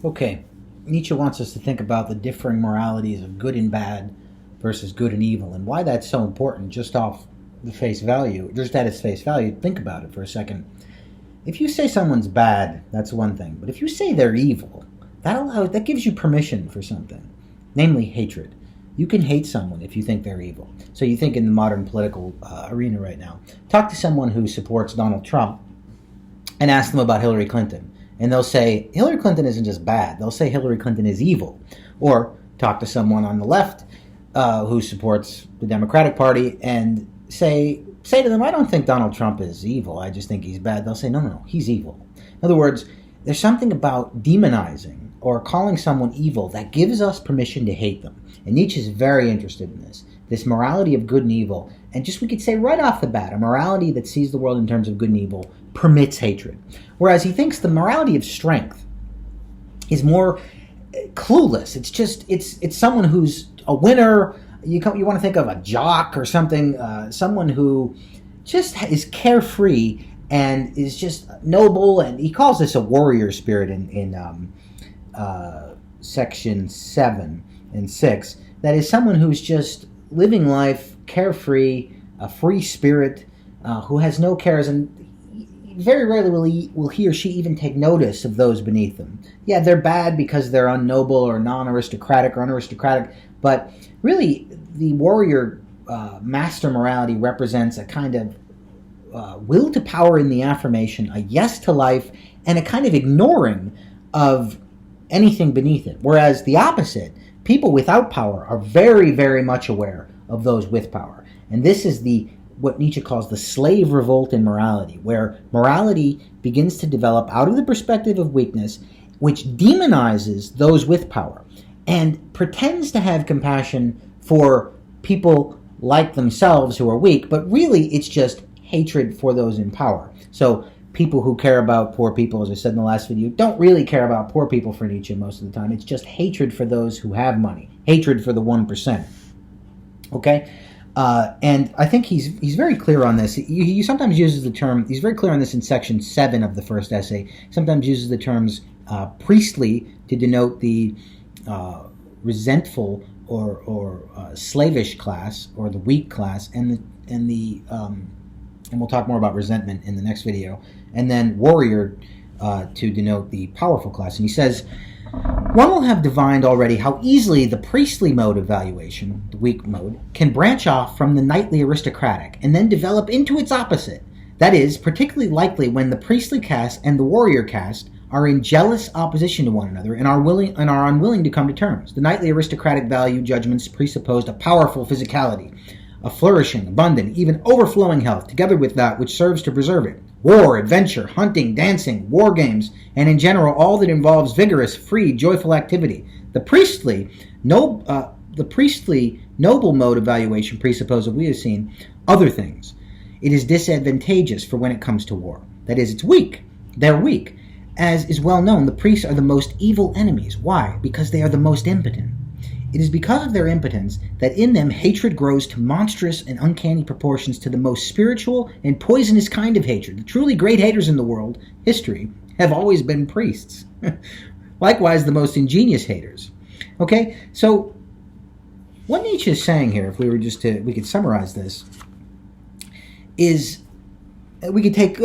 Okay, Nietzsche wants us to think about the differing moralities of good and bad versus good and evil, and why that's so important just off the face value, just at its face value. Think about it for a second. If you say someone's bad, that's one thing, but if you say they're evil, that gives you permission for something, namely hatred. You can hate someone if you think they're evil. So you think in the modern political arena right now, talk to someone who supports Donald Trump and ask them about Hillary Clinton. And they'll say, Hillary Clinton isn't just bad. They'll say Hillary Clinton is evil. Or talk to someone on the left who supports the Democratic Party and say to them, I don't think Donald Trump is evil. I just think he's bad. They'll say, no, he's evil. In other words, there's something about demonizing or calling someone evil that gives us permission to hate them. And Nietzsche is very interested in this morality of good and evil. And just we could say right off the bat, a morality that sees the world in terms of good and evil permits hatred. Whereas he thinks the morality of strength is more clueless. It's someone who's a winner. You want to think of a jock or something, someone who just is carefree and is just noble. And he calls this a warrior spirit in section 7 and 6. That is someone who's just living life carefree, a free spirit, who has no cares, and very rarely will he or she even take notice of those beneath them. Yeah, they're bad because they're unnoble or non-aristocratic or unaristocratic, but really the warrior master morality represents a kind of will to power in the affirmation, a yes to life, and a kind of ignoring of anything beneath it. Whereas the opposite, people without power are very, very much aware of those with power. And this is what Nietzsche calls the slave revolt in morality, where morality begins to develop out of the perspective of weakness, which demonizes those with power and pretends to have compassion for people like themselves who are weak, but really it's just hatred for those in power. So people who care about poor people, as I said in the last video, don't really care about poor people for Nietzsche most of the time. It's just hatred for those who have money, hatred for the 1%. Okay? And I think he's very clear on this. He sometimes uses the term, he's very clear on this in section 7 of the first essay, sometimes uses the terms priestly to denote the resentful or slavish class, or the weak class, and we'll talk more about resentment in the next video, and then warrior to denote the powerful class. And he says, one will have divined already how easily the priestly mode of valuation, the weak mode, can branch off from the knightly aristocratic and then develop into its opposite. That is particularly likely when the priestly caste and the warrior caste are in jealous opposition to one another and are unwilling to come to terms. The knightly aristocratic value judgments presupposed a powerful physicality, a flourishing, abundant, even overflowing health, together with that which serves to preserve it. War, adventure, hunting, dancing, war games, and in general all that involves vigorous, free, joyful activity. The priestly noble mode of valuation presupposes, we have seen, other things. It is disadvantageous for when it comes to war. That is, it's weak. They're weak. As is well known, the priests are the most evil enemies. Why? Because they are the most impotent. It is because of their impotence that in them hatred grows to monstrous and uncanny proportions, to the most spiritual and poisonous kind of hatred. The truly great haters in the world, history, have always been priests. Likewise, the most ingenious haters. Okay, so what Nietzsche is saying here, if we were we could summarize this, is we could take,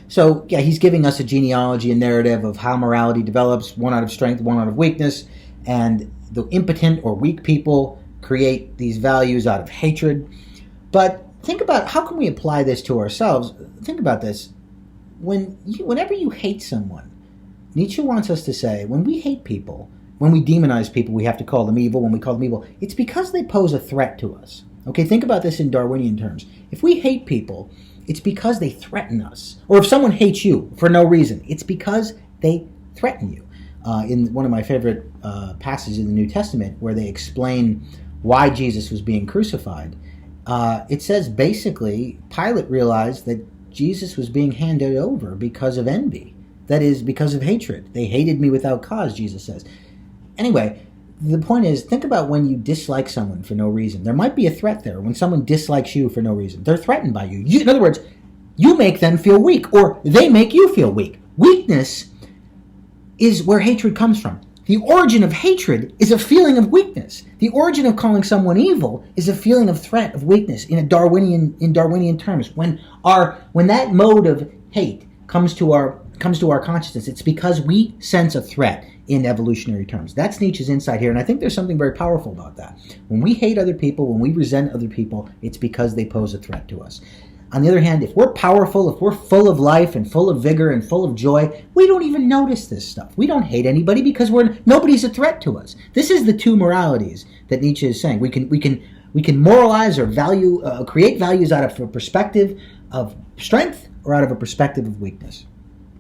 so yeah, he's giving us a genealogy, a narrative of how morality develops, one out of strength, one out of weakness, and the impotent or weak people create these values out of hatred. But think about, how can we apply this to ourselves? Think about this. Whenever you hate someone, Nietzsche wants us to say, when we hate people, when we demonize people, we have to call them evil. When we call them evil, it's because they pose a threat to us. Okay, think about this in Darwinian terms. If we hate people, it's because they threaten us. Or if someone hates you for no reason, it's because they threaten you. In one of my favorite passages in the New Testament, where they explain why Jesus was being crucified, it says basically Pilate realized that Jesus was being handed over because of envy. That is, because of hatred. They hated me without cause, Jesus says. Anyway, the point is, think about when you dislike someone for no reason. There might be a threat there. When someone dislikes you for no reason, they're threatened by you. In other words, you make them feel weak, or they make you feel weak. Weakness is where hatred comes from. The origin of hatred is a feeling of weakness. The origin of calling someone evil is a feeling of threat, of weakness in Darwinian terms. When that mode of hate comes to our consciousness, it's because we sense a threat in evolutionary terms. That's Nietzsche's insight here, and I think there's something very powerful about that. When we hate other people, when we resent other people, it's because they pose a threat to us. On the other hand, if we're powerful, if we're full of life and full of vigor and full of joy, we don't even notice this stuff. We don't hate anybody because nobody's a threat to us. This is the two moralities that Nietzsche is saying. We can moralize or create values out of a perspective of strength or out of a perspective of weakness.